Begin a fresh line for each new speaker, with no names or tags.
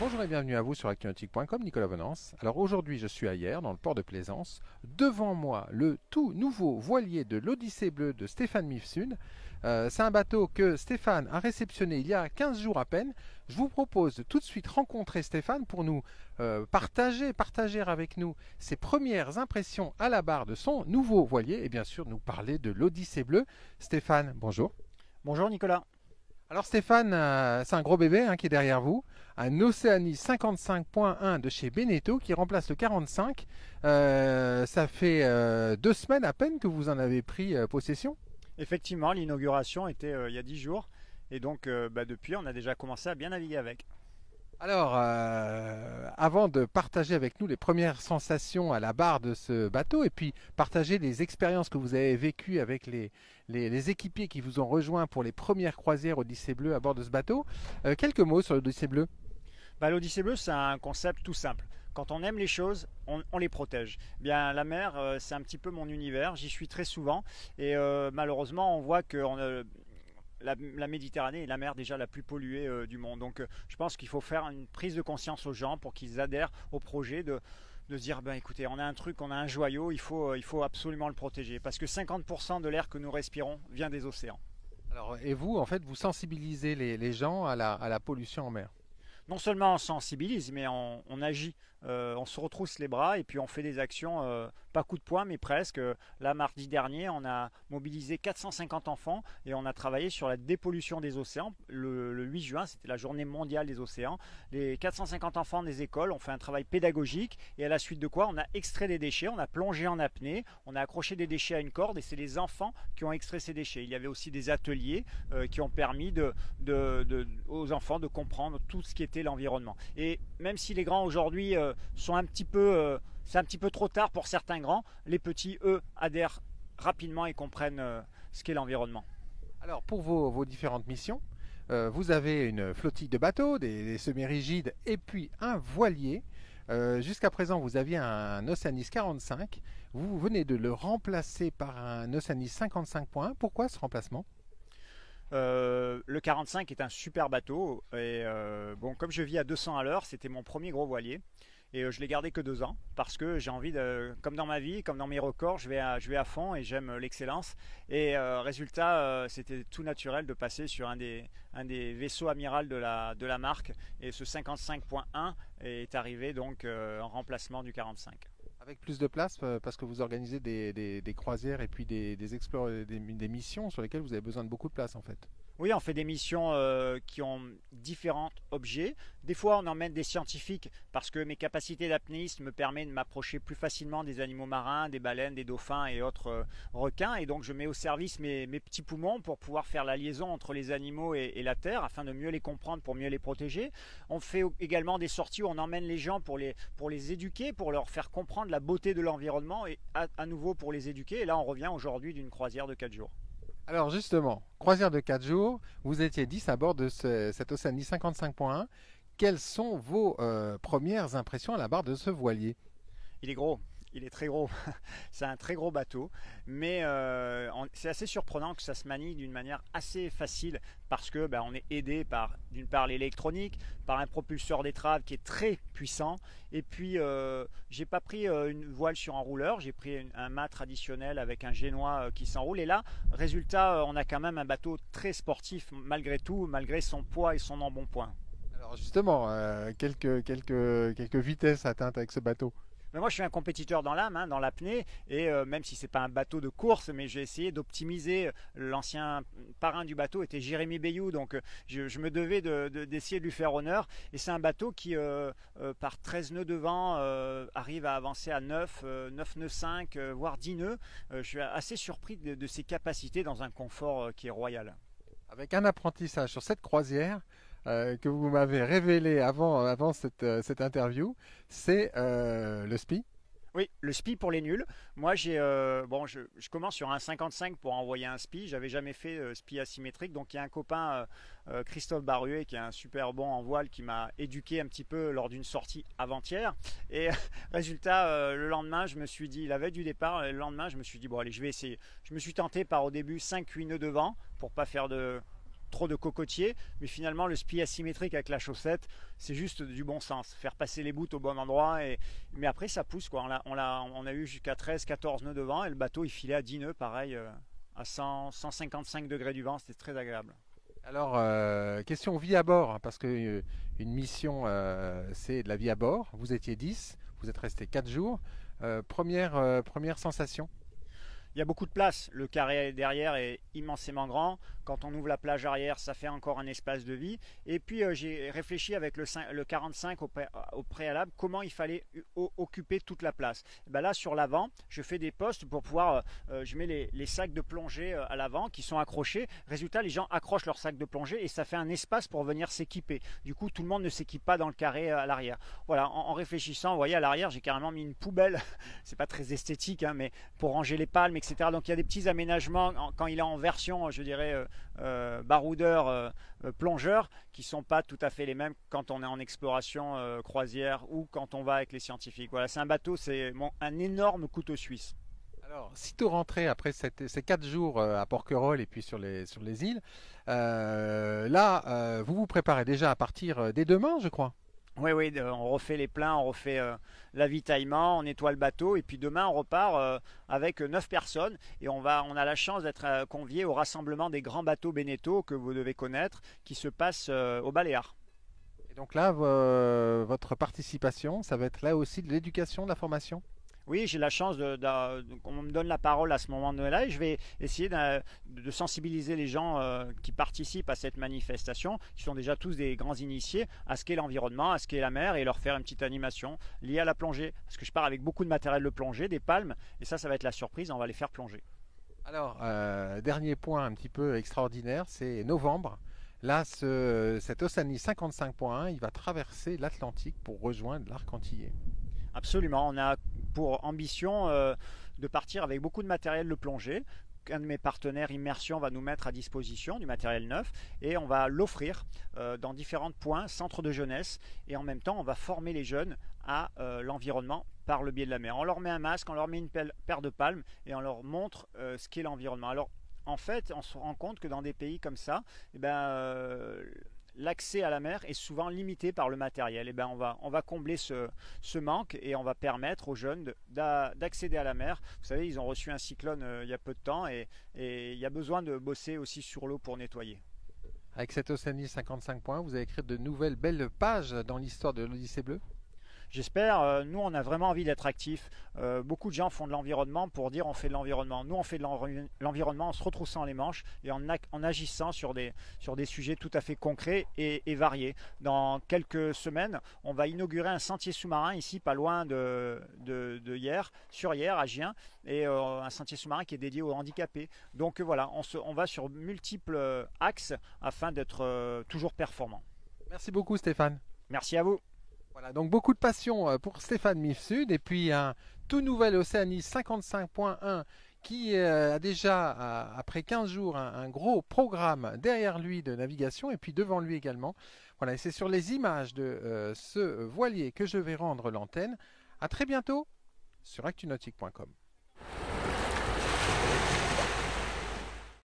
Bonjour et bienvenue à vous sur actunautique.com, Nicolas Venance. Alors aujourd'hui je suis à Hyères, dans le port de Plaisance. Devant moi, le tout nouveau voilier de l'Odyssée Bleue de Stéphane Mifsud. C'est un bateau que Stéphane a réceptionné il y a 15 jours à peine. Je vous propose de tout de suite rencontrer Stéphane pour nous partager avec nous ses premières impressions à la barre de son nouveau voilier et bien sûr nous parler de l'Odyssée Bleue. Stéphane, bonjour.
Bonjour Nicolas.
Alors Stéphane, c'est un gros bébé qui est derrière vous, un Oceanis 55.1 de chez Beneteau qui remplace le 45. Ça fait 2 semaines à peine que vous en avez pris possession.
Effectivement, l'inauguration était il y a 10 jours et donc depuis on a déjà commencé à bien naviguer avec.
Alors, avant de partager avec nous les premières sensations à la barre de ce bateau et puis partager les expériences que vous avez vécues avec les équipiers qui vous ont rejoints pour les premières croisières Odyssée Bleue à bord de ce bateau, quelques mots sur l'Odyssée Bleue.
L'Odyssée Bleue, c'est un concept tout simple. Quand on aime les choses, on les protège. Bien, la mer, c'est un petit peu mon univers. J'y suis très souvent et malheureusement, on voit que la Méditerranée est la mer déjà la plus polluée du monde. Donc, je pense qu'il faut faire une prise de conscience aux gens pour qu'ils adhèrent au projet de se dire, ben écoutez, on a un truc, on a un joyau, il faut absolument le protéger. Parce que 50% de l'air que nous respirons vient des océans.
Alors, et vous, en fait, vous sensibilisez les gens à la pollution en mer.
Non seulement on sensibilise, mais on agit. On se retrousse les bras et puis on fait des actions, pas coup de poing, mais presque. Là, mardi dernier, on a mobilisé 450 enfants et on a travaillé sur la dépollution des océans. Le 8 juin, c'était la journée mondiale des océans. Les 450 enfants des écoles ont fait un travail pédagogique et à la suite de quoi, on a extrait des déchets, on a plongé en apnée, on a accroché des déchets à une corde et c'est les enfants qui ont extrait ces déchets. Il y avait aussi des ateliers qui ont permis aux enfants de comprendre tout ce qui était l'environnement. Et même si les grands aujourd'hui sont un petit peu, c'est un petit peu trop tard pour certains grands, les petits, eux, adhèrent rapidement et comprennent ce qu'est l'environnement.
Alors, pour vos différentes missions, vous avez une flottille de bateaux, des semi-rigides et puis un voilier. Jusqu'à présent, vous aviez un Oceanis 45. Vous venez de le remplacer par un Oceanis 55.1. Pourquoi ce remplacement?
Le 45 est un super bateau et bon, comme je vis à 200 à l'heure, c'était mon premier gros voilier et je l'ai gardé que 2 ans parce que j'ai envie de, comme dans ma vie, comme dans mes records, je vais à fond et j'aime l'excellence et résultat, c'était tout naturel de passer sur un des vaisseaux amiral de la marque et ce 55.1 est arrivé donc en remplacement du 45.
Avec plus de place parce que vous organisez des croisières et puis des missions sur lesquelles vous avez besoin de beaucoup de place en fait.
Oui, on fait des missions qui ont différents objets. Des fois, on emmène des scientifiques parce que mes capacités d'apnéiste me permettent de m'approcher plus facilement des animaux marins, des baleines, des dauphins et autres requins. Et donc, je mets au service mes petits poumons pour pouvoir faire la liaison entre les animaux et la terre afin de mieux les comprendre, pour mieux les protéger. On fait également des sorties où on emmène les gens pour les éduquer, pour leur faire comprendre la beauté de l'environnement et à nouveau pour les éduquer. Et là, on revient aujourd'hui d'une croisière de 4 jours.
Alors justement, croisière de 4 jours, vous étiez 10 à bord de cet Oceanis 55.1. Quelles sont vos premières impressions à la barre de ce voilier?
Il est gros, il est très gros. C'est un très gros bateau, mais c'est assez surprenant que ça se manie d'une manière assez facile parce que on est aidé par d'une part l'électronique, par un propulseur d'étrave qui est très puissant, et puis j'ai pas pris une voile sur enrouleur, j'ai pris un mât traditionnel avec un génois qui s'enroule, et là, résultat, on a quand même un bateau très sportif malgré tout, malgré son poids et son embonpoint.
Alors justement, quelques vitesses atteintes avec ce bateau.
Mais moi, je suis un compétiteur dans l'âme, dans l'apnée, et même si c'est pas un bateau de course, mais j'ai essayé d'optimiser. L'ancien parrain du bateau était Jérémy Bayou, donc je me devais d'essayer de lui faire honneur. Et c'est un bateau qui, par 13 nœuds de vent, arrive à avancer à 9 nœuds 5, voire 10 nœuds. Je suis assez surpris de ses capacités dans un confort qui est royal.
Avec un apprentissage sur cette croisière que vous m'avez révélé avant cette interview, c'est le SPI.
Oui, le SPI pour les nuls. Moi, je commence sur un 55 pour envoyer un SPI. J'avais jamais fait SPI asymétrique. Donc, il y a un copain, Christophe Baruet, qui est un super bon en voile, qui m'a éduqué un petit peu lors d'une sortie avant-hier. Et résultat, le lendemain, je me suis dit, la veille du départ, le lendemain, je me suis dit, bon, allez, je vais essayer. Je me suis tenté par au début 5-8 nœuds de vent pour pas faire trop de cocotiers, mais finalement le SPI asymétrique avec la chaussette, c'est juste du bon sens, faire passer les bouts au bon endroit, mais après ça pousse quoi. On a eu jusqu'à 13-14 nœuds de vent et le bateau il filait à 10 nœuds pareil à 155 degrés du vent, c'était très agréable.
Alors, question vie à bord, hein, parce que une mission, c'est de la vie à bord. Vous étiez 10, vous êtes resté 4 jours. Première sensation?
Il y a beaucoup de place, le carré derrière est immensément grand. Quand on ouvre la plage arrière, ça fait encore un espace de vie. Et puis j'ai réfléchi avec le 45 au préalable comment il fallait occuper toute la place. Et ben là sur l'avant, je fais des postes pour pouvoir, je mets les sacs de plongée à l'avant qui sont accrochés. Résultat, les gens accrochent leurs sacs de plongée et ça fait un espace pour venir s'équiper. Du coup, tout le monde ne s'équipe pas dans le carré à l'arrière. Voilà, en réfléchissant, vous voyez à l'arrière, j'ai carrément mis une poubelle. C'est pas très esthétique, hein, mais pour ranger les palmes, etc. Donc il y a des petits aménagements quand il est en version, je dirais, baroudeur, plongeur, qui sont pas tout à fait les mêmes quand on est en exploration croisière ou quand on va avec les scientifiques. Voilà, c'est un bateau, c'est un énorme couteau suisse.
Alors, sitôt rentré après ces 4 jours à Porquerolles et puis sur les îles, là, vous vous préparez déjà à partir dès demain, je crois.
Oui, oui, on refait les pleins, on refait l'avitaillement, on nettoie le bateau et puis demain on repart avec 9 personnes et on a la chance d'être conviés au rassemblement des grands bateaux Beneteau que vous devez connaître qui se passe aux Baléares.
Et donc là, votre participation, ça va être là aussi de l'éducation, de la formation?
Oui, j'ai la chance qu'on me donne la parole à ce moment-là et je vais essayer de sensibiliser les gens qui participent à cette manifestation, qui sont déjà tous des grands initiés, à ce qu'est l'environnement, à ce qu'est la mer et leur faire une petite animation liée à la plongée. Parce que je pars avec beaucoup de matériel de plongée, des palmes, et ça va être la surprise, on va les faire plonger.
Alors, dernier point un petit peu extraordinaire, c'est novembre. Là, cet Oceanie 55.1, il va traverser l'Atlantique pour rejoindre l'arc antillais.
Absolument, on a pour ambition de partir avec beaucoup de matériel de plongée. Un de mes partenaires Immersion va nous mettre à disposition du matériel neuf et on va l'offrir dans différents points, centres de jeunesse, et en même temps on va former les jeunes à l'environnement par le biais de la mer. On leur met un masque, on leur met une paire de palmes et on leur montre ce qu'est l'environnement. Alors en fait, on se rend compte que dans des pays comme ça, eh ben, l'accès à la mer est souvent limité par le matériel. Et ben on va combler ce manque et on va permettre aux jeunes d'accéder à la mer. Vous savez, ils ont reçu un cyclone il y a peu de temps et il y a besoin de bosser aussi sur l'eau pour nettoyer.
Avec cet Oceanie 55.1, vous avez écrit de nouvelles belles pages dans l'histoire de l'Odyssée bleue?
J'espère, nous on a vraiment envie d'être actifs. Beaucoup de gens font de l'environnement pour dire on fait de l'environnement. Nous on fait de l'environnement en se retroussant les manches et en agissant sur des sujets tout à fait concrets et variés. Dans quelques semaines, on va inaugurer un sentier sous-marin ici pas loin de Hyères, sur Hyères à Gien, et un sentier sous-marin qui est dédié aux handicapés. Donc voilà, on va sur multiples axes afin d'être toujours performant.
Merci beaucoup Stéphane.
Merci à vous.
Voilà, donc beaucoup de passion pour Stéphane Mifsud et puis un tout nouvel Oceanie 55.1 qui a déjà, après 15 jours, un gros programme derrière lui de navigation et puis devant lui également. Voilà, et c'est sur les images de ce voilier que je vais rendre l'antenne. À très bientôt sur actunautique.com.